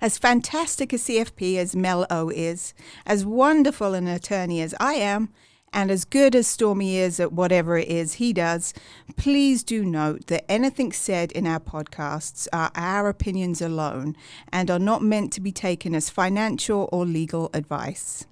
As fantastic a CFP as Mel O is, as wonderful an attorney as I am, and as good as Stormy is at whatever it is he does, please do note that anything said in our podcasts are our opinions alone and are not meant to be taken as financial or legal advice.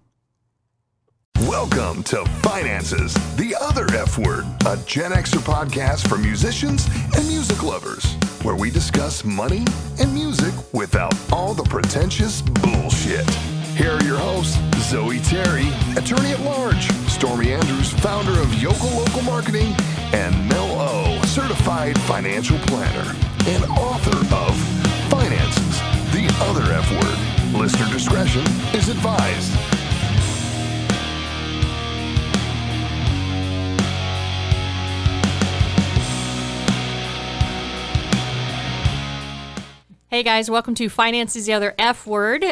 Welcome to Finances, the Other F Word, a Gen Xer podcast for musicians and music lovers, where we discuss money and music without all the pretentious bullshit. Here are your hosts, Zoe Terry, attorney at large, Stormy Andrews, founder of Yokel Local Marketing, and Mel O, certified financial planner and author of Finances, the Other F Word. Listener discretion is advised. Hey guys, welcome to Finance is the Other F Word.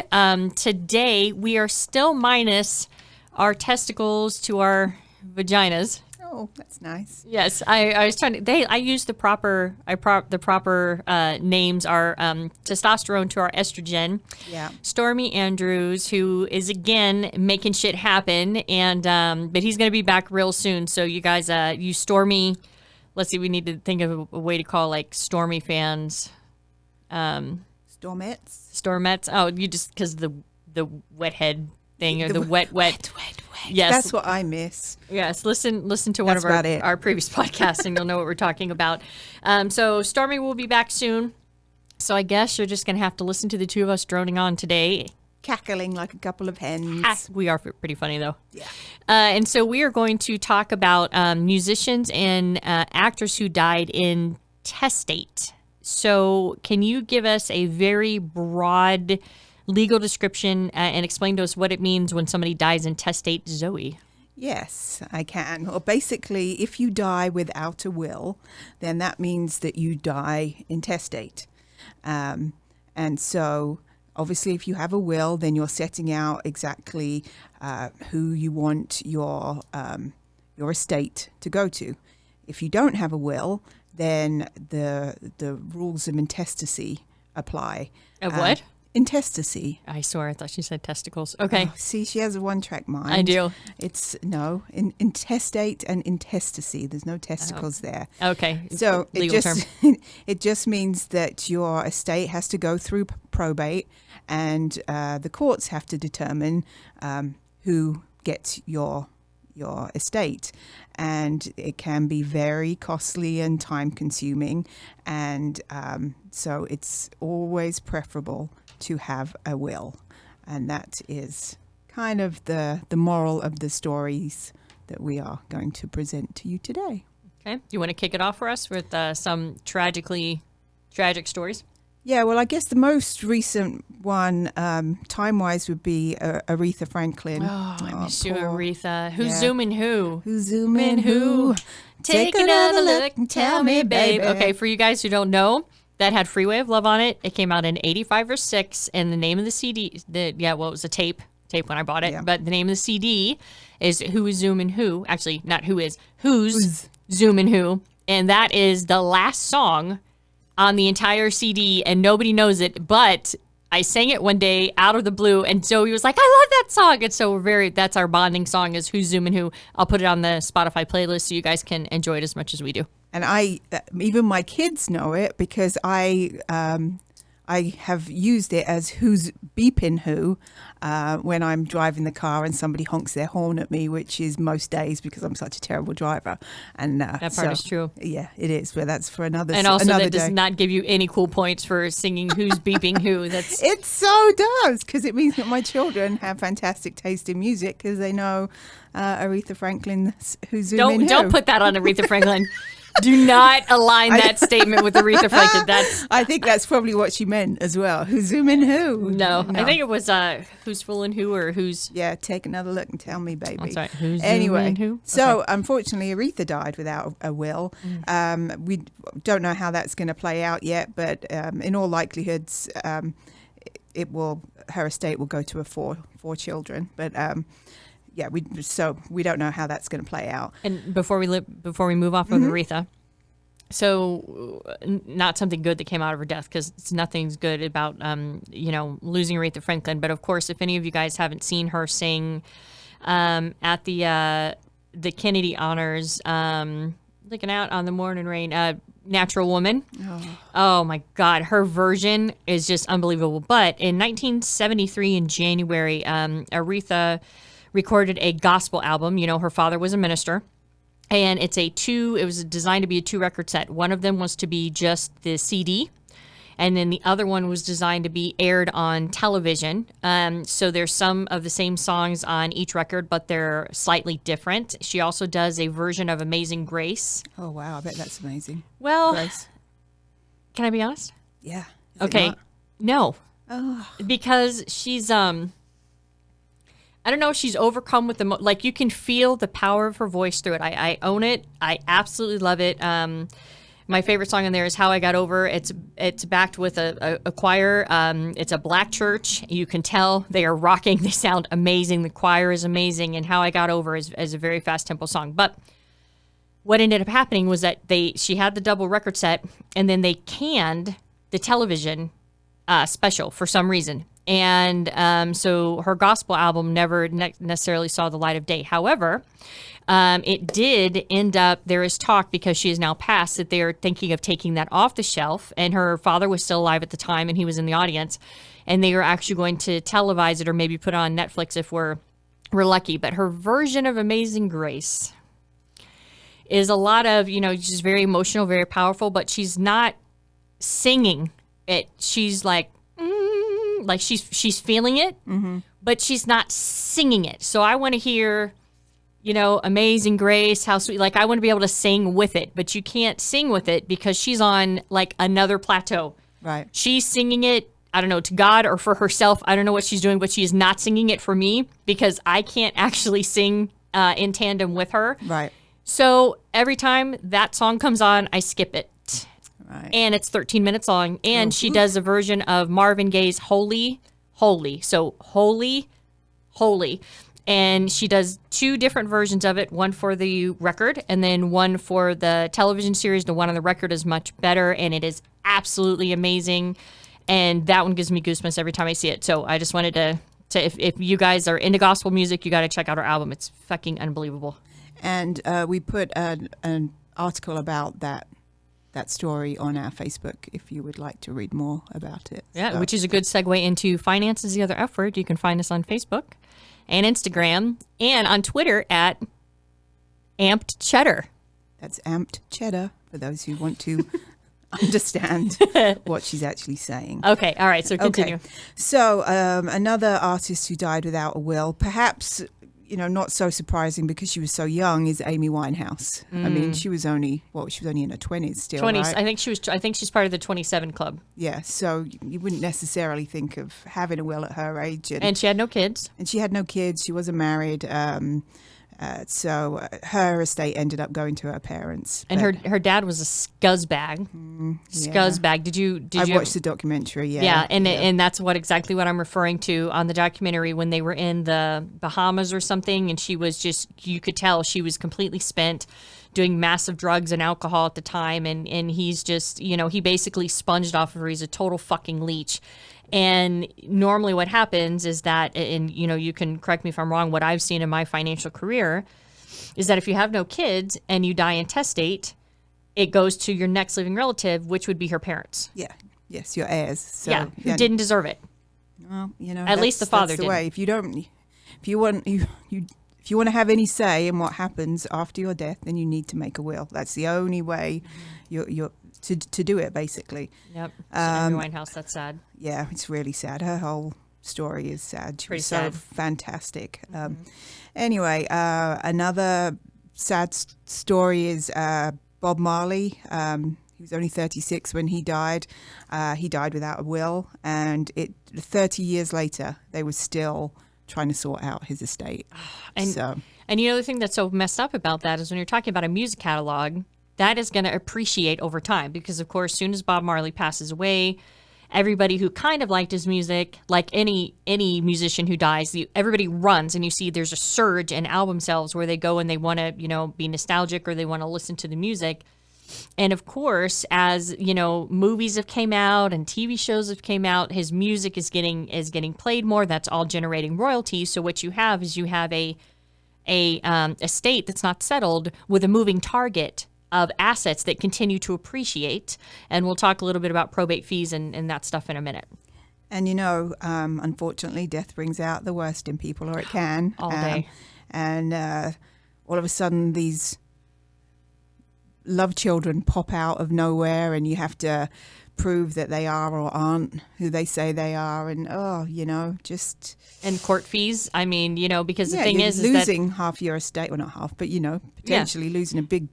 Today we are still minus our testicles to our vaginas. Oh, that's nice. Yes, I was trying to. I use the proper names are testosterone to our estrogen. Yeah. Stormy Andrews, who is again making shit happen, and but he's gonna be back real soon. So you guys, you Stormy. Let's see, we need to think of a way to call like Stormy fans. Stormettes. Oh, you just because the wet head thing or the wet. Yes, that's what I miss. Yes, listen to one of our previous podcasts, and you'll know what we're talking about. So Stormy will be back soon. So I guess you're just gonna have to listen to the two of us droning on today, Cackling like a couple of hens. We are pretty funny though. Yeah. And so we are going to talk about musicians and actors who died intestate. So can you give us a very broad legal description and explain to us what it means when somebody dies intestate, Zoe? Yes, I can. Well, basically, if you die without a will, then that means that you die intestate. And so, obviously, if you have a will, then you're setting out exactly who you want your estate to go to. If you don't have a will, then the rules of intestacy apply. Of what? Intestacy. I swear, I thought she said testicles. Okay. Oh, see, she has a one-track mind. I do. It's, intestate and intestacy. There's no testicles there. Okay. So legal term. It just means that your estate has to go through probate, and the courts have to determine who gets your estate, and it can be very costly and time consuming, and so it's always preferable to have a will, and that is kind of the moral of the stories that we are going to present to you today. Okay, you want to kick it off for us with some tragic stories? Yeah, well, I guess the most recent one, time-wise, would be Aretha Franklin. Oh, I miss you, Aretha. Who's zooming who? Who's zooming who? Take another look and tell me, babe. Okay, for you guys who don't know, that had Freeway of Love on it. It came out in 85 or 6, and the name of the CD, it was a tape when I bought it, but the name of the CD is Who is Zooming Who? Actually, not who is, who's zooming who? And that is the last song on the entire CD, and nobody knows it, but I sang it one day out of the blue, and Zoe was like, I love that song. And so that's our bonding song, is Who's Zooming Who. I'll put it on the Spotify playlist so you guys can enjoy it as much as we do. And even my kids know it, because I have used it as Who's Beeping Who when I'm driving the car and somebody honks their horn at me, which is most days because I'm such a terrible driver. And that part is true. Yeah, it is. But that's for another. And also, another that does day. not give you any cool points for singing Who's Beeping Who. It so does, because it means that my children have fantastic taste in music because they know Aretha Franklin's Who's Zooming Who. Don't put that on Aretha Franklin. Do not align that statement with Aretha Franklin. I think that's probably what she meant as well. Who's zooming who? No, I think it was Who's Fooling Who, or Who's... Yeah, take another look and tell me, baby. I'm sorry, Who's anyway, Zooming Who? So unfortunately, Aretha died without a will. We don't know how that's going to play out yet, but in all likelihoods, her estate will go to her four children. But yeah, we don't know how that's going to play out. And before we move off of Aretha, not something good that came out of her death, because nothing's good about, losing Aretha Franklin. But of course, if any of you guys haven't seen her sing at the Kennedy Honors, Looking Out on the Morning Rain, Natural Woman. Oh my God, her version is just unbelievable. But in 1973, in January, Aretha recorded a gospel album. You know, her father was a minister. And it was designed to be a 2-record set. One of them was to be just the CD, and then the other one was designed to be aired on television. So there's some of the same songs on each record, but they're slightly different. She also does a version of Amazing Grace. Oh, wow. I bet that's amazing. Well, Grace. Can I be honest? Yeah. Okay. No. Oh. Because she's, I don't know, she's overcome with like, you can feel the power of her voice through it. I own it. I absolutely love it. My favorite song in there is How I Got Over. It's backed with a choir. It's a black church. You can tell they are rocking. They sound amazing. The choir is amazing. And How I Got Over is a very fast tempo song. But what ended up happening was that she had the double record set, and then they canned the television special for some reason. And so her gospel album never necessarily saw the light of day. However, it did end up, there is talk, because she is now passed, that they are thinking of taking that off the shelf. And her father was still alive at the time, and he was in the audience. And they are actually going to televise it, or maybe put it on Netflix if we're lucky. But her version of Amazing Grace is a lot of, just very emotional, very powerful, but she's not singing it. She's like she's feeling it, but she's not singing it. So I want to hear, Amazing Grace, how sweet. Like, I want to be able to sing with it, but you can't sing with it because she's on like another plateau. Right. She's singing it, I don't know, to God or for herself. I don't know what she's doing, but she is not singing it for me, because I can't actually sing in tandem with her. Right. So every time that song comes on, I skip it. Right. And it's 13 minutes long. And she does a version of Marvin Gaye's Holy, Holy. So Holy, Holy. And she does 2 different versions of it, one for the record and then one for the television series. The one on the record is much better, and it is absolutely amazing. And that one gives me goosebumps every time I see it. So I just wanted to if you guys are into gospel music, you got to check out her album. It's fucking unbelievable. And we put an article about that story on our Facebook if you would like to read more about it. Yeah, which is a good segue into Finance is the Other F Word. You can find us on Facebook and Instagram and on Twitter at Amped Cheddar. That's Amped Cheddar for those who want to understand what she's actually saying. Okay, all right, so continue. Okay. So another artist who died without a will, perhaps not so surprising because she was so young, is Amy Winehouse. I mean, she was only in her 20s still, 20s. right? I think she's part of the 27 Club. Yeah, so you wouldn't necessarily think of having a will at her age. And she had no kids. And she had no kids. She wasn't married. So her estate ended up going to her parents. And her dad was a scuzzbag. Scuzzbag. Did you? I watched the documentary. Yeah. Yeah, and that's exactly what I'm referring to on the documentary, when they were in the Bahamas or something, and she was just, you could tell she was completely spent, doing massive drugs and alcohol at the time, and he's just, he basically sponged off of her. He's a total fucking leech. And normally what happens is that, and you can correct me if I'm wrong, what I've seen in my financial career is that if you have no kids and you die intestate, it goes to your next living relative, which would be her parents. Yeah. Yes, your heirs. So, who didn't deserve it. Well, at least the father did. Way. If you want to have any say in what happens after your death, then you need to make a will. That's the only way you're to do it, basically. Yep. Amy Winehouse, that's sad. Yeah, it's really sad. Her whole story is sad. She was so fantastic. Anyway, another sad story is Bob Marley. He was only 36 when he died. He died without a will, and 30 years later, they were still trying to sort out his estate. And the thing that's so messed up about that is when you're talking about a music catalog, that is going to appreciate over time, because of course, as soon as Bob Marley passes away, everybody who kind of liked his music, like any musician who dies, everybody runs, and you see there's a surge in album sales where they go and they want to, be nostalgic, or they want to listen to the music. And of course, as movies have came out and TV shows have came out, his music is getting played more. That's all generating royalties. So what you have is a estate that's not settled with a moving target of assets that continue to appreciate. And we'll talk a little bit about probate fees and that stuff in a minute. And unfortunately, death brings out the worst in people, or it can. All day. And all of a sudden, these love children pop out of nowhere, and you have to prove that they are or aren't who they say they are. And just and court fees. I mean, because the yeah, thing you're is losing that, half your estate. Well, not half, but potentially losing a big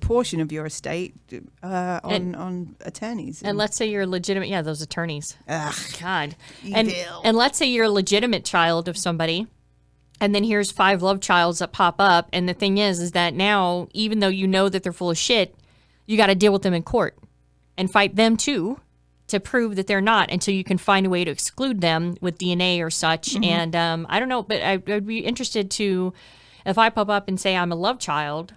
portion of your estate on attorneys. And let's say you're a legitimate, those attorneys. Ugh, God. evil. And let's say you're a legitimate child of somebody. And then here's 5 love childs that pop up. And the thing is that now, even though you know that they're full of shit, you got to deal with them in court and fight them too to prove that they're not, until you can find a way to exclude them with DNA or such. Mm-hmm. And I don't know, but I'd be interested to, if I pop up and say I'm a love child,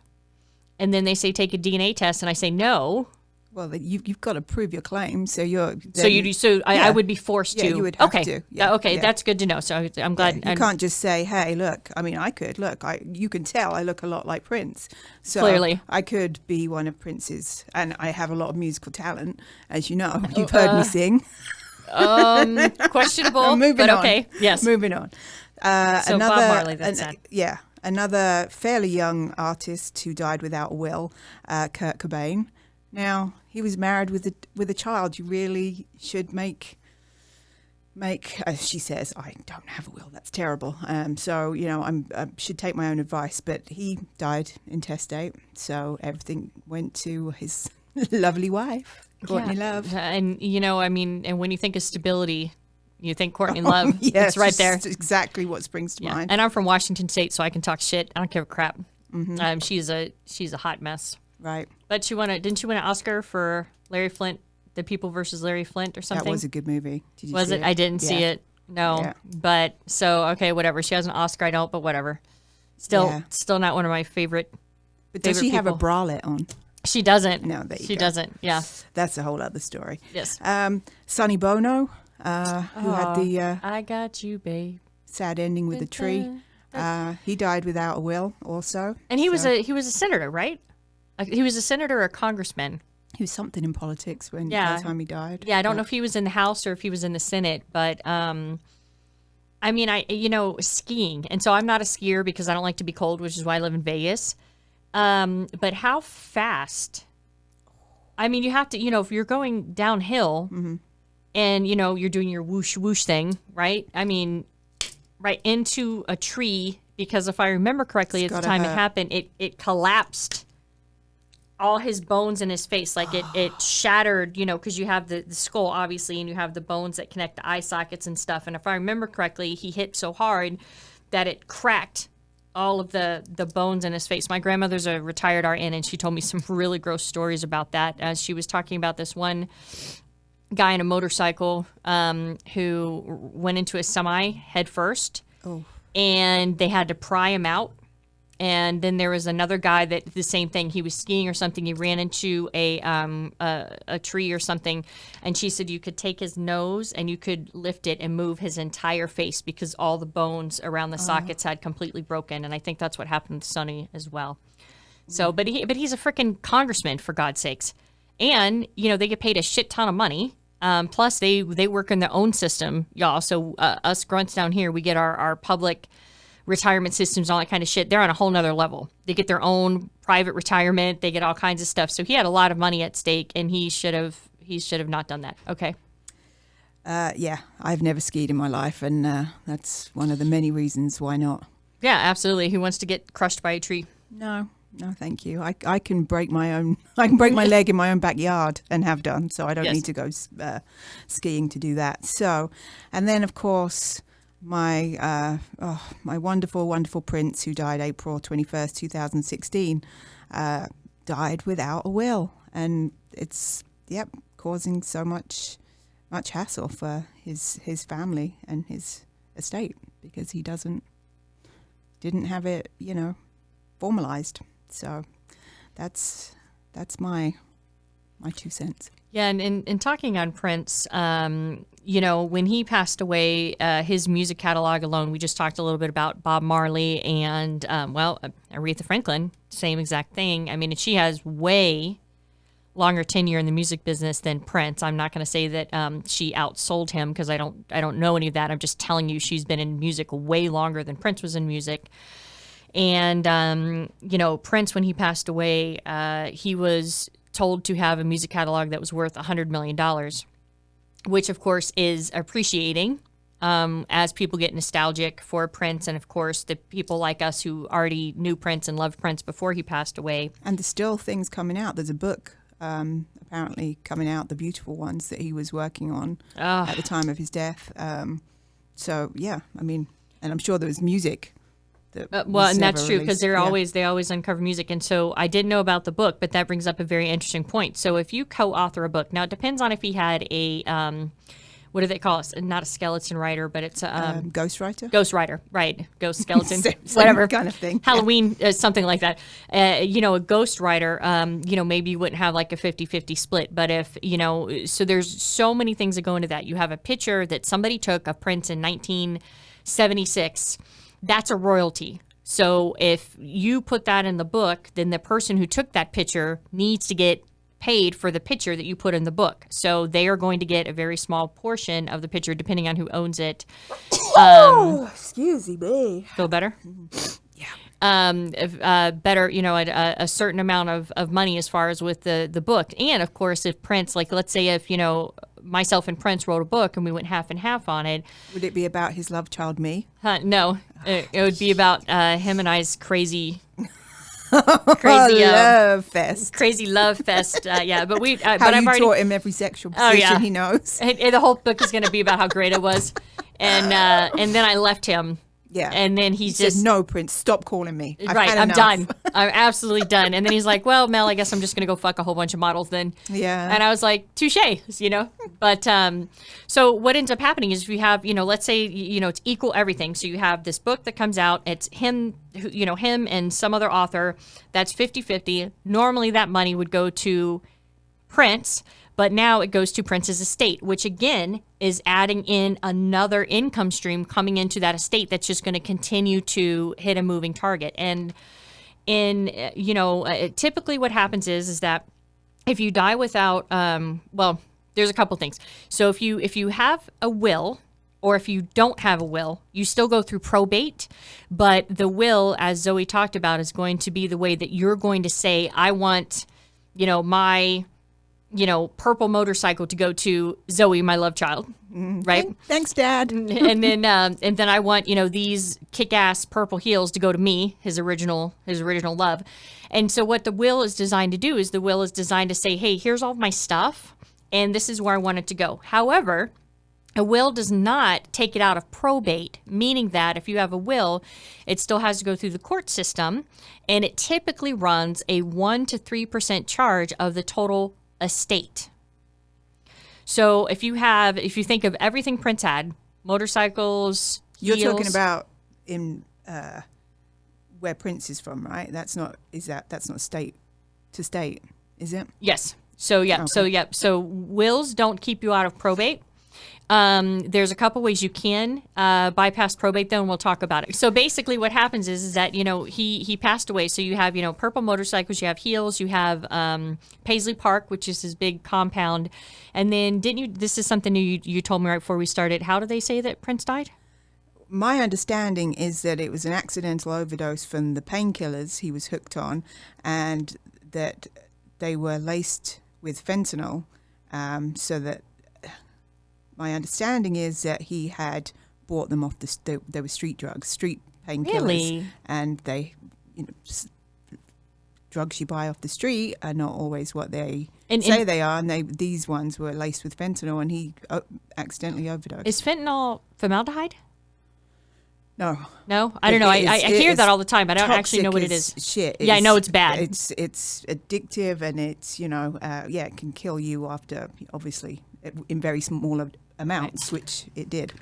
and then they say take a DNA test, and I say no. Well, you've got to prove your claim, so I would be forced to. Yeah, you would have to. Yeah, okay, that's good to know. So I'm glad. You can't just say, "Hey, look." I mean, I could look. You can tell I look a lot like Prince. So clearly, I could be one of Prince's, and I have a lot of musical talent, as you know. You've heard me sing. Questionable, moving but on. Okay. Yes. Moving on. So Bob Marley. That's sad. Yeah. Another fairly young artist who died without a will, Kurt Cobain. Now, he was married with a child. You really should make. As she says, I don't have a will. That's terrible. So I should take my own advice. But he died intestate, so everything went to his lovely wife, Courtney Love. And and when you think of stability, you think Courtney Love. Yes, it's right there. Exactly what springs to mind. And I'm from Washington State, so I can talk shit. I don't give a crap. Mm-hmm. She's a hot mess. Right. But didn't she win an Oscar for Larry Flint, The People versus Larry Flint, or something? That was a good movie. Did you see it? I didn't see it. No. Yeah. But so okay, whatever. She has an Oscar. I don't. But whatever. Still not one of my favorite. But does she have a bralette on? She doesn't. No, she doesn't. Yeah. That's a whole other story. Yes. Sonny Bono, who had the I got you, babe. sad ending with a tree. He died without a will, also. And he was a senator, right? He was a senator or a congressman. He was something in politics by the time he died. Yeah, I don't know if he was in the House or if he was in the Senate, but skiing. And so I'm not a skier because I don't like to be cold, which is why I live in Vegas. But how fast? I mean, you have to, if you're going downhill and, you're doing your whoosh whoosh thing, right? I mean, right into a tree, because if I remember correctly, at the time it happened, it collapsed all his bones in his face. Like it shattered, because you have the skull, obviously, and you have the bones that connect the eye sockets and stuff. And if I remember correctly, he hit so hard that it cracked all of the bones in his face. My grandmother's a retired RN, and she told me some really gross stories about that. As she was talking about this one guy on a motorcycle who went into a semi head first, and they had to pry him out. And then there was another guy that the same thing. He was skiing or something. He ran into a tree or something. And she said you could take his nose and you could lift it and move his entire face because all the bones around the sockets had completely broken. And I think that's what happened to Sonny as well. So, but he's a freaking congressman, for God's sakes. And they get paid a shit ton of money. Plus they work in their own system, y'all. So us grunts down here, we get our public retirement systems, all that kind of shit. They're on a whole nother level. They get their own private retirement. They get all kinds of stuff. So he had a lot of money at stake, and he should have not done that. Okay. I've never skied in my life, and that's one of the many reasons why not. Yeah, absolutely. Who wants to get crushed by a tree? No, thank you. I can break my leg in my own backyard and have done. So I don't need to go skiing to do that. So, and then of course, my wonderful, wonderful Prince, who died April 21st, 2016, died without a will. And it's, causing so much hassle for his family and his estate because he didn't have it, formalized. So that's that's my 2 cents. Yeah, and in talking on Prince, when he passed away, his music catalog alone, we just talked a little bit about Bob Marley and, Aretha Franklin, same exact thing. I mean, she has way longer tenure in the music business than Prince. I'm not going to say that she outsold him because I don't know any of that. I'm just telling you she's been in music way longer than Prince was in music. And, Prince, when he passed away, he was told to have a music catalog that was worth $100 million, which, of course, is appreciating as people get nostalgic for Prince. And, of course, the people like us who already knew Prince and loved Prince before he passed away. And there's still things coming out. There's a book apparently coming out, The Beautiful Ones, that he was working on at the time of his death. So, yeah, I mean, and I'm sure there was music. And that's true because they always uncover music. And so I didn't know about the book, but that brings up a very interesting point. So if you co-author a book, now it depends on if he had a, what do they call it? Not a skeleton writer, but it's a ghostwriter. Ghostwriter, right? Ghost skeleton, whatever kind of thing. Halloween, something like that. A ghostwriter, maybe you wouldn't have like a 50-50 split. But if, so there's so many things that go into that. You have a picture that somebody took of Prince in 1976. That's a royalty. So if you put that in the book, then the person who took that picture needs to get paid for the picture that you put in the book. So they are going to get a very small portion of the picture, depending on who owns it. Excuse me. Feel better? Yeah. Better, a certain amount of money as far as with the book. And, of course, if Prince, like let's say if, myself and Prince wrote a book and we went half and half on it. Would it be about his love child, me? No, it would be about him and I's crazy love fest. Crazy love fest. Yeah, but we. How but you I've already taught him every sexual position he knows. And the whole book is going to be about how great it was, and then I left him. Yeah. And then he just said, "No, Prince, stop calling me. I'm done. I'm absolutely done." And then he's like, "Well, Mel, I guess I'm just going to go fuck a whole bunch of models then." Yeah. And I was like, "Touche," But so what ends up happening is if you have, let's say, it's equal everything. So you have this book that comes out. It's him, him and some other author. That's 50-50. Normally that money would go to Prince. But now it goes to Prince's estate, which again is adding in another income stream coming into that estate that's just going to continue to hit a moving target. And typically what happens is that if you die without, there's a couple things. So if you have a will, or if you don't have a will, you still go through probate. But the will, as Zoe talked about, is going to be the way that you're going to say, I want, my purple motorcycle to go to Zoe, my love child, right? Thanks, Dad. and then I want these kick-ass purple heels to go to me, his original love. And so what the will is designed to do is the will is designed to say, hey, here's all my stuff, and this is where I want it to go. However, a will does not take it out of probate, meaning that if you have a will, it still has to go through the court system, and it typically runs a 1 to 3% charge of the total estate. So if you think of everything Prince had, motorcycles, you're heels, talking about in where Prince is from, right? That's not state to state, is it? Yes. So yeah. Okay. So wills don't keep you out of probate. There's a couple ways you can bypass probate, though, and we'll talk about it. So basically what happens is that, he passed away. So you have, purple motorcycles, you have heels, you have Paisley Park, which is his big compound. And then this is something new you told me right before we started. How do they say that Prince died? My understanding is that it was an accidental overdose from the painkillers he was hooked on, and that they were laced with fentanyl, so that my understanding is that he had bought them off they were street drugs, street painkillers. Really? And they, drugs you buy off the street are not always what they say they are. And these ones were laced with fentanyl, and he accidentally overdosed. Is fentanyl formaldehyde? No. No? I don't know. I hear that all the time. I don't actually know what it is. Shit. Yeah, I know it's bad. It's addictive, and it's, it can kill you after, obviously, in very small amounts, which it did.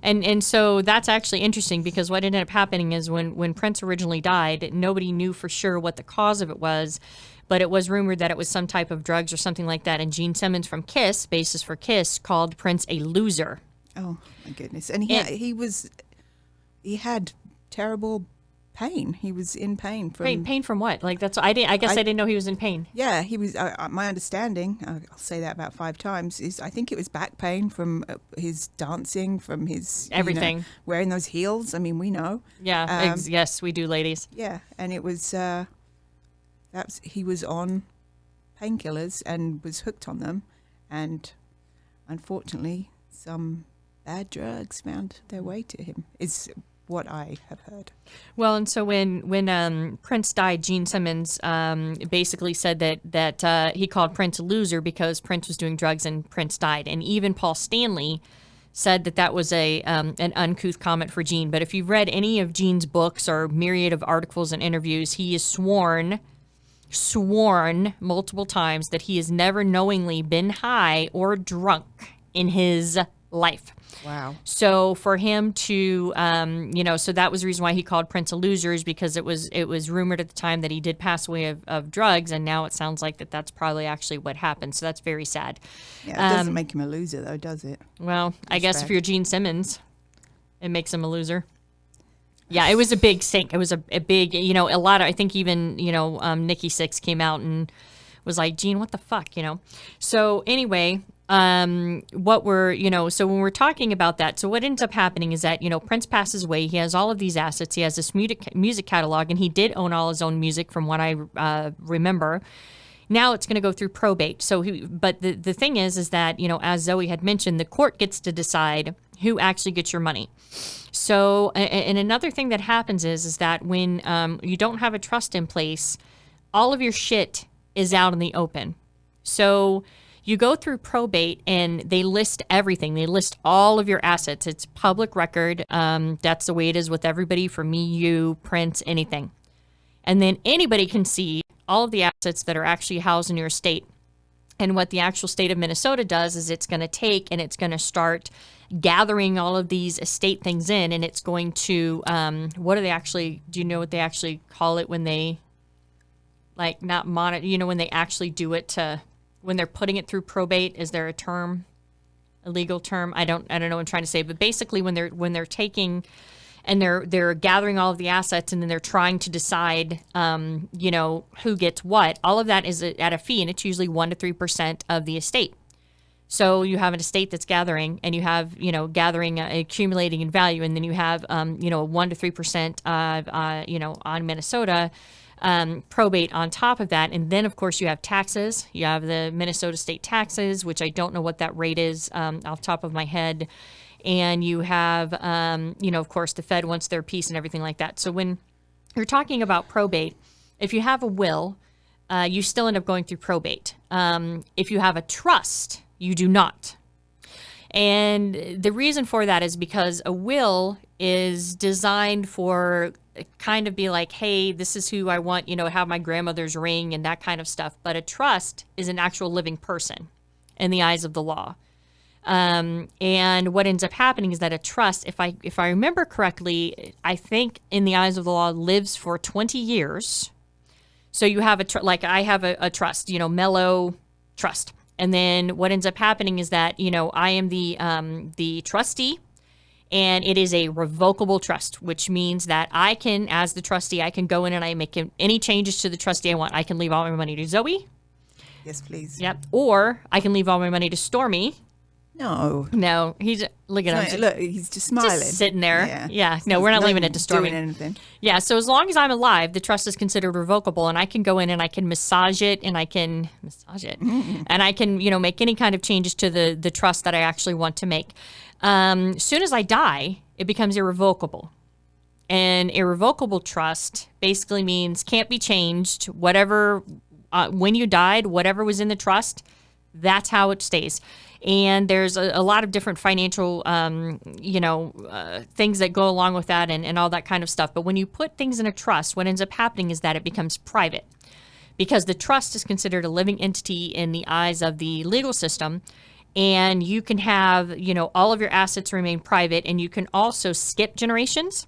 And so that's actually interesting because what ended up happening is when Prince originally died, nobody knew for sure what the cause of it was, but it was rumored that it was some type of drugs or something like that. And Gene Simmons from Kiss, bassist for Kiss, called Prince a loser. Oh my goodness! And he had terrible pain. He was in pain from pain from what? Like that's I didn't know he was in pain. Yeah, he was. My understanding, I'll say that about 5 times, is I think it was back pain from his dancing, from his everything, wearing those heels. I mean, we know. Yeah, yes, we do, ladies. Yeah, and it was he was on painkillers and was hooked on them, and unfortunately, some bad drugs found their way to him. Is what I have heard. Well, and so when Prince died, Gene Simmons basically said that he called Prince a loser because Prince was doing drugs and Prince died. And even Paul Stanley said that was an uncouth comment for Gene. But if you've read any of Gene's books or myriad of articles and interviews, he is sworn multiple times that he has never knowingly been high or drunk in his life. Wow. So for him to, so that was the reason why he called Prince a loser, is because it was rumored at the time that he did pass away of drugs, and now it sounds like that's probably actually what happened. So that's very sad. Yeah, it doesn't make him a loser, though, does it? Well, I guess if you're Gene Simmons, it makes him a loser. Yeah, it was a big sink. It was a big, a lot of, I think even, Nikki Sixx came out and was like, Gene, what the fuck, So anyway, so when we're talking about that, so what ends up happening is that, Prince passes away. He has all of these assets. He has this music catalog, and he did own all his own music from what I remember. Now it's going to go through probate. So, but the thing is that, as Zoe had mentioned, the court gets to decide who actually gets your money. So, and another thing that happens is that when you don't have a trust in place, all of your shit is out in the open. So you go through probate and they list everything. They list all of your assets. It's public record. That's the way it is with everybody, for me, you, Prince, anything. And then anybody can see all of the assets that are actually housed in your estate. And what the actual state of Minnesota does is it's going to take and it's going to start gathering all of these estate things in, and it's going to, do you know what they actually call it when they, like, not monitor, when they actually do it when they're putting it through probate? Is there a legal term? I don't know what I'm trying to say, but basically when they're taking and they're gathering all of the assets and then they're trying to decide, who gets what, all of that is at a fee, and it's usually 1% to 3% of the estate. So you have an estate that's gathering, and you have, gathering, accumulating in value, and then you have, 1% to 3% on Minnesota, probate on top of that. And then, of course, you have taxes. You have the Minnesota state taxes, which I don't know what that rate is off the top of my head. And you have, of course, the Fed wants their piece and everything like that. So when you're talking about probate, if you have a will, you still end up going through probate. If you have a trust, you do not. And the reason for that is because a will is designed for kind of be like, hey, this is who I want, have my grandmother's ring and that kind of stuff. But a trust is an actual living person in the eyes of the law. And what ends up happening is that a trust, if I remember correctly, I think in the eyes of the law lives for 20 years. So you have I have a trust, Mel O trust. And then what ends up happening is that, I am the trustee, and it is a revocable trust, which means that I can, as the trustee, I can go in and I make any changes to the trustee I want. I can leave all my money to Zoe. Yes, please. Yep. Or I can leave all my money to Stormy. No, he's look at him. Look, he's just smiling, just sitting there. Yeah. No, we're not leaving it to Stormy. Doing anything. Yeah. So as long as I'm alive, the trust is considered revocable, and I can go in and I can massage it, and I can and I can make any kind of changes to the trust that I actually want to make. Soon as I die, it becomes irrevocable. An irrevocable trust basically means can't be changed. Whatever when you died, whatever was in the trust, that's how it stays. And there's a lot of different financial, things that go along with that and all that kind of stuff. But when you put things in a trust, what ends up happening is that it becomes private, because the trust is considered a living entity in the eyes of the legal system. and you can have, all of your assets remain private, and you can also skip generations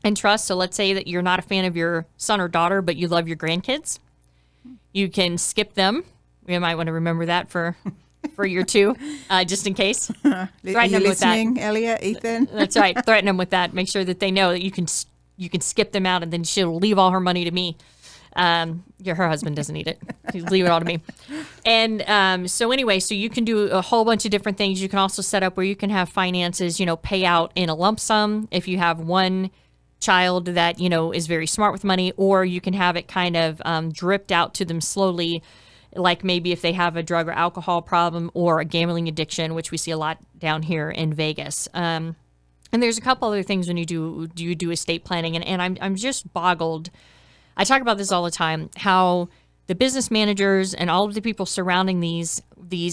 and trust. So let's say that you're not a fan of your son or daughter, but you love your grandkids. You can skip them. You might want to remember that for year 2, just in case. Are you listening, Elliot, Ethan? That's right. Threaten them with that. Make sure that they know that you can skip them out, and then she'll leave all her money to me. Her husband doesn't need it. He'll leave it all to me. And so you can do a whole bunch of different things. You can also set up where you can have finances, pay out in a lump sum if you have one child that, is very smart with money, or you can have it kind of dripped out to them slowly, like maybe if they have a drug or alcohol problem or a gambling addiction, which we see a lot down here in Vegas. And there's a couple other things when you do estate planning, and I'm just boggled. I talk about this all the time, how the business managers and all of the people surrounding these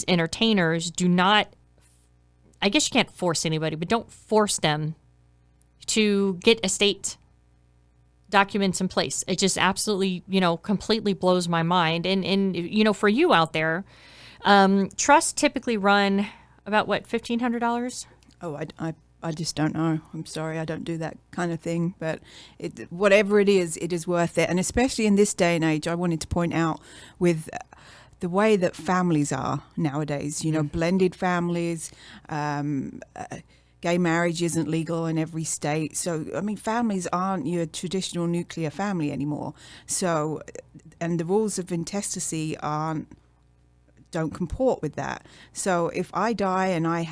entertainers do not, I guess you can't force anybody, but don't force them to get estate documents in place. It just absolutely, completely blows my mind. And for you out there, trusts typically run about what, $1,500? Oh, I just don't know. I'm sorry, I don't do that kind of thing. But whatever it is worth it. And especially in this day and age, I wanted to point out with the way that families are nowadays, blended families, gay marriage isn't legal in every state. So, families aren't your traditional nuclear family anymore. So, and the rules of intestacy don't comport with that. So if I die and I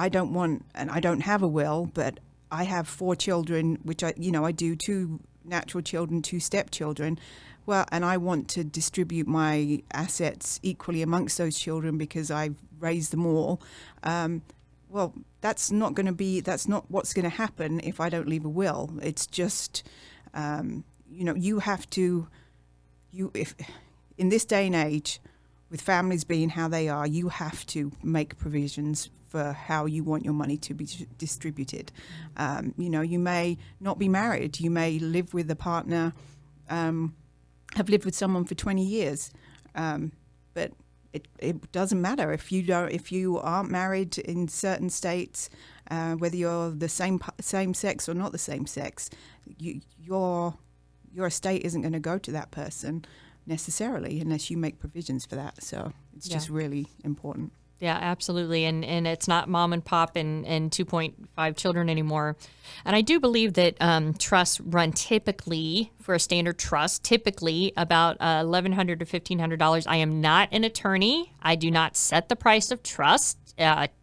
don't have a will, but I have 4 children, which I do 2 natural children, 2 stepchildren. Well, and I want to distribute my assets equally amongst those children because I've raised them all. Well, that's not what's going to happen if I don't leave a will. It's just, you have to, if in this day and age, with families being how they are, you have to make provisions for how you want your money to be distributed. You may not be married. You may live with a partner, have lived with someone for 20 years, but it doesn't matter if you aren't married in certain states, whether you're the same sex or not the same sex. Your estate isn't going to go to that person necessarily unless you make provisions for that. So it's just really important. Yeah, absolutely. And it's not mom and pop and 2.5 children anymore. And I do believe that trusts run typically, for a standard trust, typically about $1,100 to $1,500. I am not an attorney. I do not set the price of trust.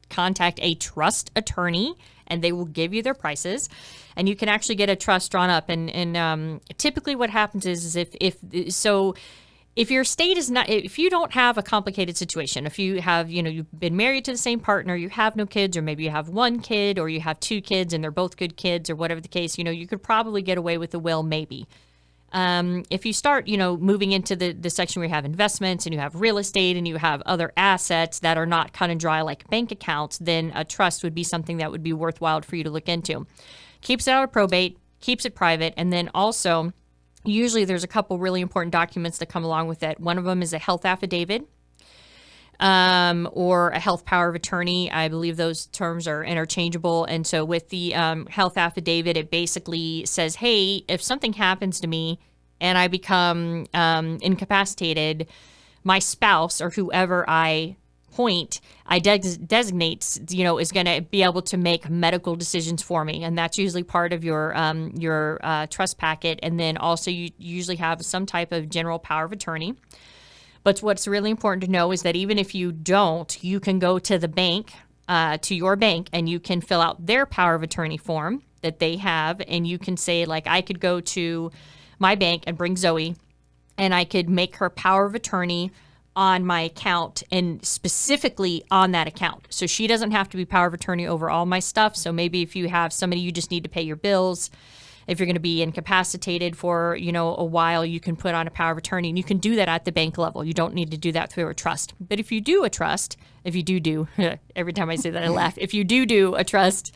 Contact a trust attorney, and they will give you their prices. And you can actually get a trust drawn up. And typically what happens is if your estate is not, if you don't have a complicated situation, if you have, you've been married to the same partner, you have no kids, or maybe you have 1 kid, or you have 2 kids and they're both good kids, or whatever the case, you could probably get away with a will, maybe. If you start, moving into the section where you have investments and you have real estate and you have other assets that are not cut and dry like bank accounts, then a trust would be something that would be worthwhile for you to look into. Keeps it out of probate, keeps it private, and then also, usually there's a couple really important documents that come along with it. One of them is a health affidavit or a health power of attorney. I believe those terms are interchangeable. And so with the health affidavit, it basically says, hey, if something happens to me and I become incapacitated, my spouse or whoever I point, I designates, is going to be able to make medical decisions for me. And that's usually part of your trust packet. And then also you usually have some type of general power of attorney. But what's really important to know is that even if you don't, you can go to the bank, to your bank, and you can fill out their power of attorney form that they have. And you can say, like, I could go to my bank and bring Zoe, and I could make her power of attorney on my account and specifically on that account. So she doesn't have to be power of attorney over all my stuff. So maybe if you have somebody you just need to pay your bills, if you're going to be incapacitated for, a while, you can put on a power of attorney, and you can do that at the bank level. You don't need to do that through a trust. But if you do a trust, every time I say that I laugh, if you do a trust,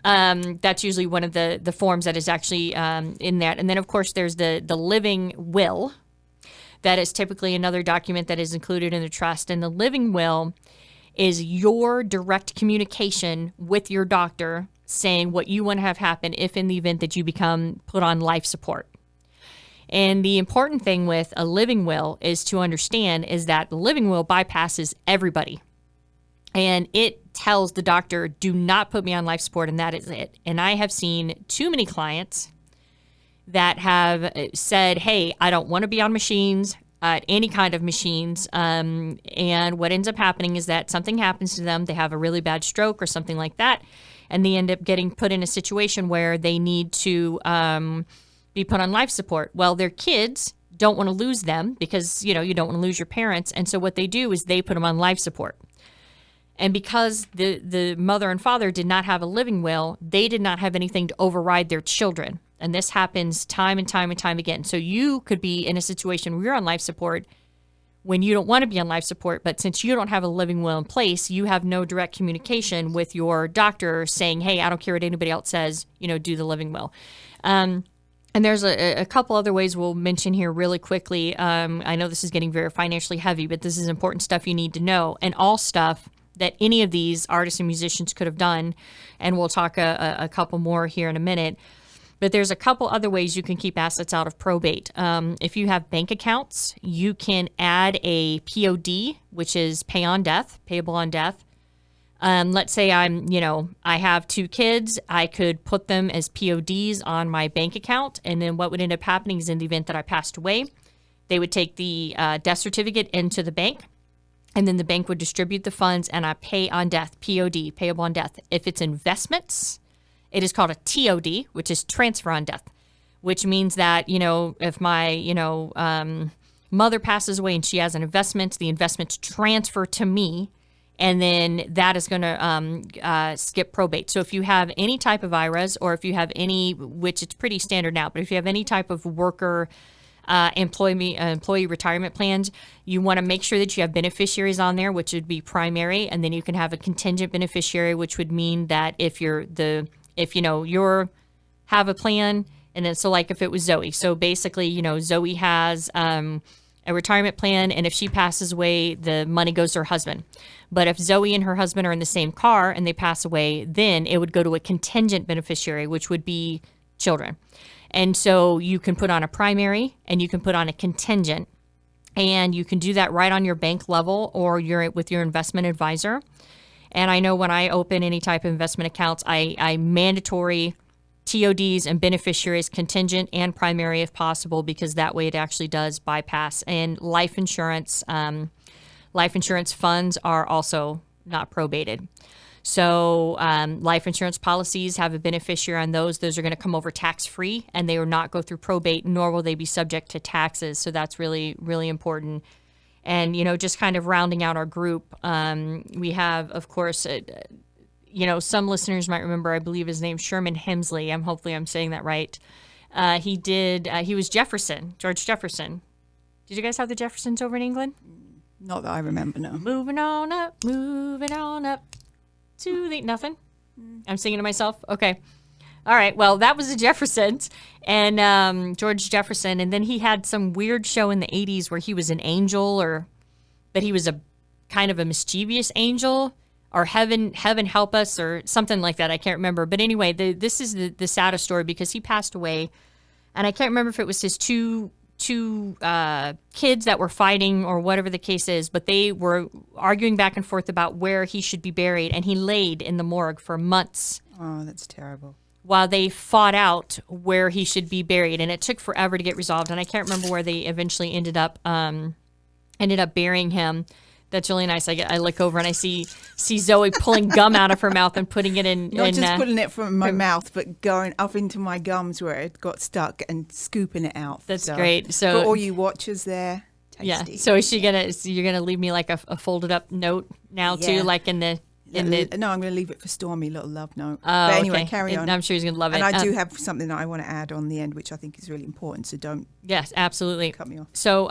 that's usually one of the forms that is actually in that. And then of course there's the living will. That is typically another document that is included in the trust. And the living will is your direct communication with your doctor saying what you want to have happen if in the event that you become put on life support. And the important thing with a living will is to understand is that the living will bypasses everybody. And it tells the doctor, do not put me on life support, and that is it. And I have seen too many clients that have said, hey, I don't want to be on machines, any kind of machines. And what ends up happening is that something happens to them. They have a really bad stroke or something like that. And they end up getting put in a situation where they need to be put on life support. Well, their kids don't want to lose them because, you don't want to lose your parents. And so what they do is they put them on life support. And because the mother and father did not have a living will, they did not have anything to override their children. And this happens time and time and time again. So you could be in a situation where you're on life support when you don't want to be on life support, but since you don't have a living will in place, you have no direct communication with your doctor saying, hey, I don't care what anybody else says, do the living will. And there's a couple other ways we'll mention here really quickly. I know this is getting very financially heavy, but this is important stuff you need to know, and all stuff that any of these artists and musicians could have done. And we'll talk a couple more here in a minute. But there's a couple other ways you can keep assets out of probate. If you have bank accounts, you can add a POD, which is pay on death, payable on death. Let's say I have 2 kids. I could put them as PODs on my bank account. And then what would end up happening is in the event that I passed away, they would take the death certificate into the bank. And then the bank would distribute the funds, and I pay on death, POD, payable on death. If it's investments, it is called a TOD, which is transfer on death, which means that, if my, mother passes away and she has an investment, the investments transfer to me, and then that is going to skip probate. So if you have any type of IRAs, or if you have any, which it's pretty standard now, but if you have any type of worker employee retirement plans, you want to make sure that you have beneficiaries on there, which would be primary, and then you can have a contingent beneficiary, which would mean that if you're have a plan, and then so like if it was Zoe, so basically Zoe has a retirement plan, and if she passes away, the money goes to her husband. But if Zoe and her husband are in the same car and they pass away, then it would go to a contingent beneficiary, which would be children. And so you can put on a primary and you can put on a contingent, and you can do that right on your bank level or with your investment advisor. And I know when I open any type of investment accounts, I mandatory TODs and beneficiaries, contingent and primary if possible, because that way it actually does bypass. And life insurance funds are also not probated. So life insurance policies have a beneficiary on those. Those are going to come over tax-free, and they will not go through probate, nor will they be subject to taxes. So that's really, really important. And, just kind of rounding out our group, we have, of course, some listeners might remember, I believe his name's Sherman Hemsley. Hopefully I'm saying that right. He was Jefferson, George Jefferson. Did you guys have the Jeffersons over in England? Not that I remember, no. Moving on up to the nothing. I'm singing to myself. Okay. All right. Well, that was the Jeffersons and George Jefferson. And then he had some weird show in the 80s where he was an angel, but he was a kind of a mischievous angel, or heaven help us, or something like that. I can't remember. But anyway, this is the saddest story, because he passed away, and I can't remember if it was his two kids that were fighting or whatever the case is, but they were arguing back and forth about where he should be buried, and he laid in the morgue for months. Oh, that's terrible. While they fought out where he should be buried, and it took forever to get resolved, and I can't remember where they eventually ended up burying him. That's really nice. I look over and I see Zoe pulling gum out of her mouth and putting it in. Not just pulling it from my mouth, but going up into my gums where it got stuck and scooping it out. That's great. So for all you watchers there, tasty. Yeah. So you're gonna leave me like a folded up note now too, like in the. No, I'm going to leave it for Stormy, little love note. But anyway, carry on. I'm sure he's going to love it. And I do have something that I want to add on the end, which I think is really important. So don't. Yes, absolutely. Cut me off. So,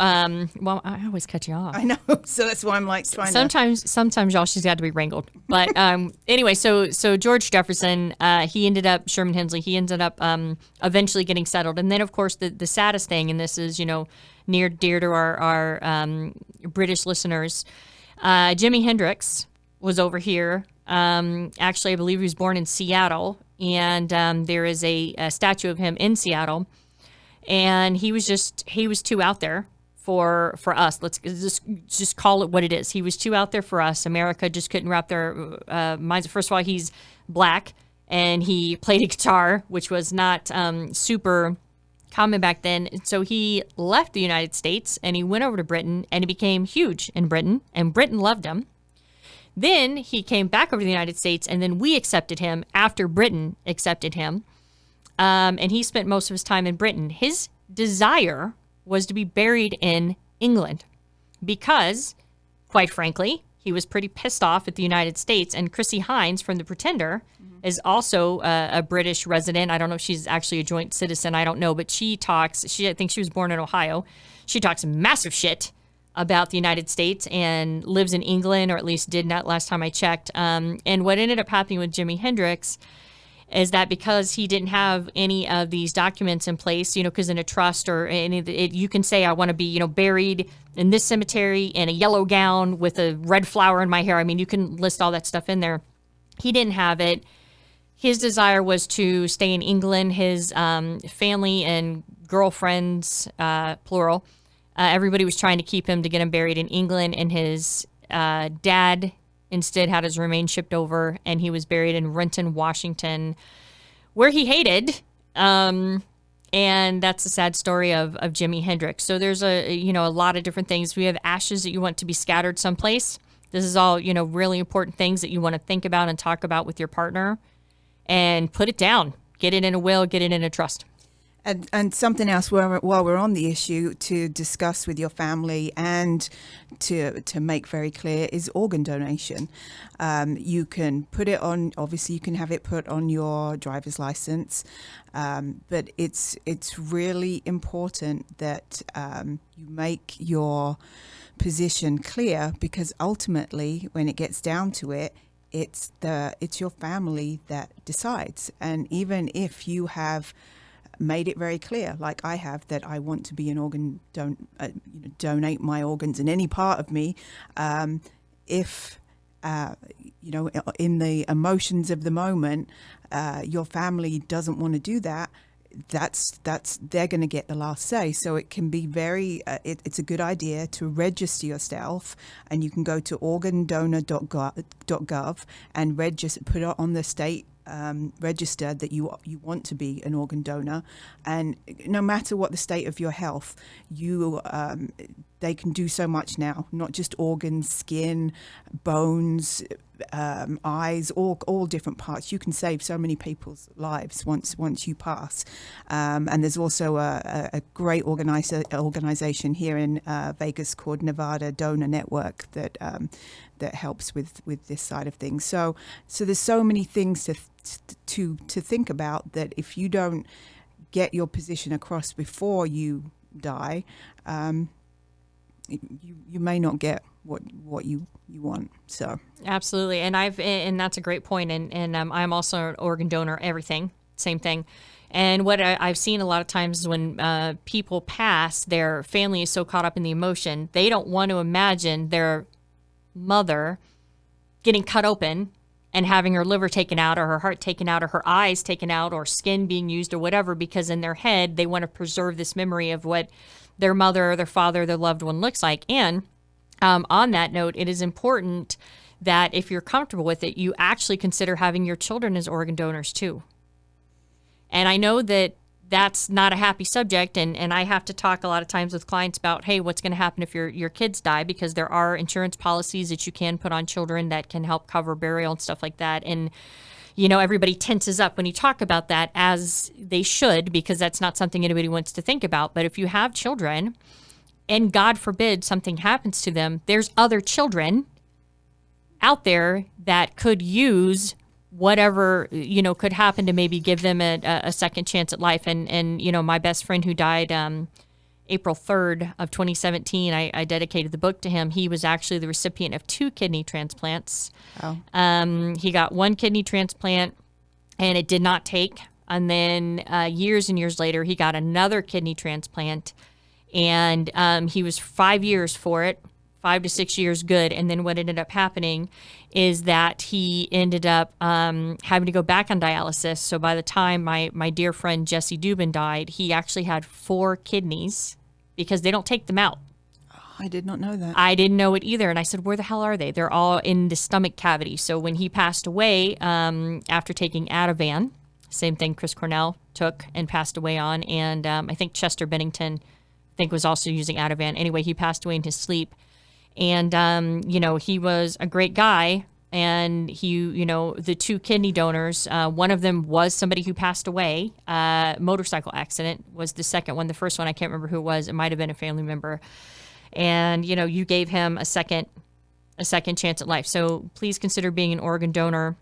well, I always cut you off. I know. So that's why I'm like trying Sometimes y'all, she's got to be wrangled. But anyway, so George Jefferson, Sherman Hemsley, he ended up eventually getting settled. And then, of course, the saddest thing, and this is, near dear to our British listeners, Jimi Hendrix was over here. Actually, I believe he was born in Seattle, and there is a statue of him in Seattle. And he was too out there for us. Let's just call it what it is. He was too out there for us. America just couldn't wrap their minds. First of all, he's black, and he played a guitar, which was not super common back then. So he left the United States, and he went over to Britain, and he became huge in Britain, and Britain loved him. Then he came back over to the United States, and then we accepted him after Britain accepted him. And he spent most of his time in Britain. His desire was to be buried in England because, quite frankly, he was pretty pissed off at the United States. And Chrissie Hynde from The Pretender is also a British resident. I don't know if she's actually a joint citizen. I don't know. But I think she was born in Ohio. She talks massive shit about the United States and lives in England, or at least did not last time I checked. And what ended up happening with Jimi Hendrix is that because he didn't have any of these documents in place, because in a trust or you can say, I want to be, buried in this cemetery in a yellow gown with a red flower in my hair. I mean, you can list all that stuff in there. He didn't have it. His desire was to stay in England. His family and girlfriends, plural, everybody was trying to keep him to get him buried in England, and his dad instead had his remains shipped over, and he was buried in Renton, Washington, where he hated. And that's the sad story of Jimi Hendrix. So there's a lot of different things. We have ashes that you want to be scattered someplace. This is all, really important things that you want to think about and talk about with your partner, and put it down. Get it in a will, get it in a trust. And something else while we're on the issue to discuss with your family and to make very clear is organ donation. You can put it on, obviously you can have it put on your driver's license, but it's really important that you make your position clear, because ultimately when it gets down to it, it's your family that decides. And even if you have made it very clear, like I have, that I want to be an organ donate my organs in any part of me. If in the emotions of the moment, your family doesn't want to do that, that's they're going to get the last say. So it can be very. It's a good idea to register yourself, and you can go to organdonor.gov and put it on the state register that you want to be an organ donor. And no matter what the state of your health, they can do so much now, not just organs, skin, bones, eyes, all different parts. You can save so many people's lives once you pass. And there's also a great organization here in Vegas called Nevada Donor Network that helps with this side of things. So there's so many things to think about, that if you don't get your position across before you die, you may not get what you want. So absolutely. And that's a great point. And I'm also an organ donor, everything, same thing. And what I've seen a lot of times when people pass, their family is so caught up in the emotion, they don't want to imagine their mother getting cut open and having her liver taken out, or her heart taken out, or her eyes taken out, or skin being used, or whatever, because in their head they want to preserve this memory of what their mother or their father or their loved one looks like. And on that note, it is important that if you're comfortable with it, you actually consider having your children as organ donors too. And I know that that's not a happy subject, and I have to talk a lot of times with clients about, hey, what's going to happen if your kids die, because there are insurance policies that you can put on children that can help cover burial and stuff like that. And everybody tenses up when you talk about that, as they should, because that's not something anybody wants to think about. But if you have children and God forbid something happens to them, there's other children out there that could use whatever, could happen to maybe give them a second chance at life. And my best friend who died April 3rd of 2017, I dedicated the book to him. He was actually the recipient of 2 kidney transplants. Oh. He got 1 kidney transplant, and it did not take. And then years and years later, he got another kidney transplant, and he was 5 years for it. 5 to 6 years good. And then what ended up happening is that he ended up having to go back on dialysis. So by the time my dear friend Jesse Dubin died, he actually had 4 kidneys because they don't take them out. I did not know that. I didn't know it either. And I said, where the hell are they? They're all in the stomach cavity. So when he passed away, after taking Ativan, same thing Chris Cornell took and passed away on. And I think Chester Bennington, was also using Ativan. Anyway, he passed away in his sleep. And, he was a great guy. And the 2 kidney donors, one of them was somebody who passed away. Motorcycle accident was the second one. The first one, I can't remember who it was. It might have been a family member. And, you gave him a second chance at life. So please consider being an organ donor.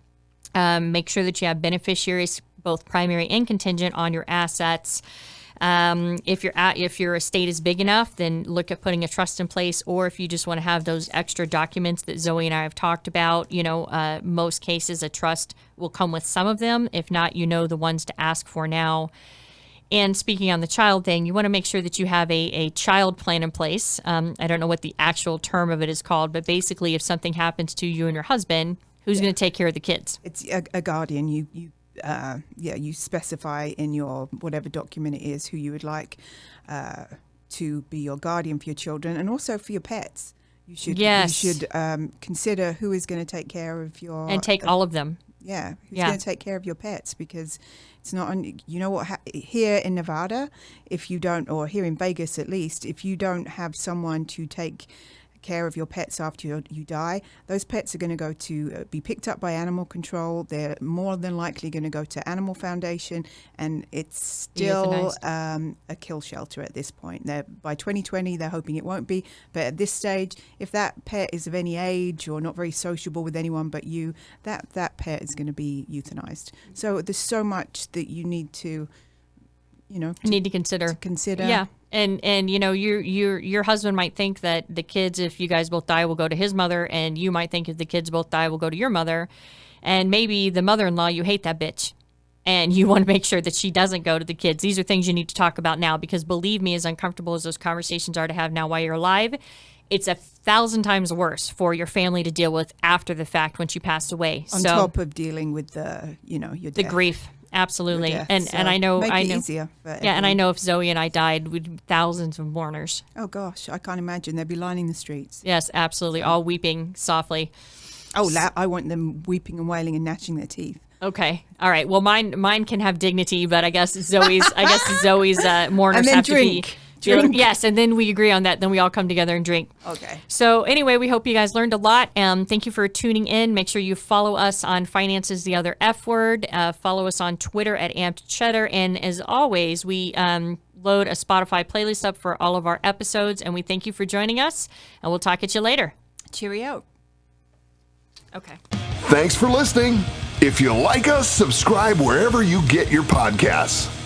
Make sure that you have beneficiaries, both primary and contingent, on your assets. If your estate is big enough, then look at putting a trust in place. Or if you just want to have those extra documents that Zoe and I have talked about, most cases a trust will come with some of them. If not, the ones to ask for now. And speaking on the child thing, you want to make sure that you have a child plan in place. I don't know what the actual term of it is called, but basically if something happens to you and your husband, who's going to take care of the kids? It's a guardian. You specify in your whatever document it is who you would like to be your guardian for your children and also for your pets. You should consider who is going to take care of your... And take all of them. Yeah, who's going to take care of your pets, because it's not on, here in Nevada, if you don't, or here in Vegas at least, if you don't have someone to take care of your pets after you die, those pets are going to go to be picked up by animal control. They're more than likely going to go to Animal Foundation, and it's still a kill shelter at this point. By 2020, they're hoping it won't be, but at this stage, if that pet is of any age or not very sociable with anyone but you, that pet is going to be euthanized. So there's so much that you need to consider. Yeah. And your husband might think that the kids, if you guys both die, will go to his mother, and you might think if the kids both die, will go to your mother. And maybe the mother-in-law, you hate that bitch, and you want to make sure that she doesn't go to the kids. These are things you need to talk about now, because believe me, as uncomfortable as those conversations are to have now while you're alive, it's 1,000 times worse for your family to deal with after the fact once you pass away. On top of dealing with your death. The grief. Absolutely. Death, and I know easier for everyone. and I know if Zoe and I died, we'd be thousands of mourners. Oh gosh, I can't imagine. They'd be lining the streets. Yes, absolutely. All weeping softly. Oh, I want them weeping and wailing and gnashing their teeth. Okay. All right. Well, mine can have dignity, but I guess Zoe's mourners and then have drink. to be. Drink. Yes, and then we agree on that. Then we all come together and drink. Okay. So anyway, we hope you guys learned a lot. Thank you for tuning in. Make sure you follow us on Finances, the Other F Word. Follow us on Twitter at Amped Cheddar. And as always, we load a Spotify playlist up for all of our episodes. And we thank you for joining us. And we'll talk at you later. Cheerio. Okay. Thanks for listening. If you like us, subscribe wherever you get your podcasts.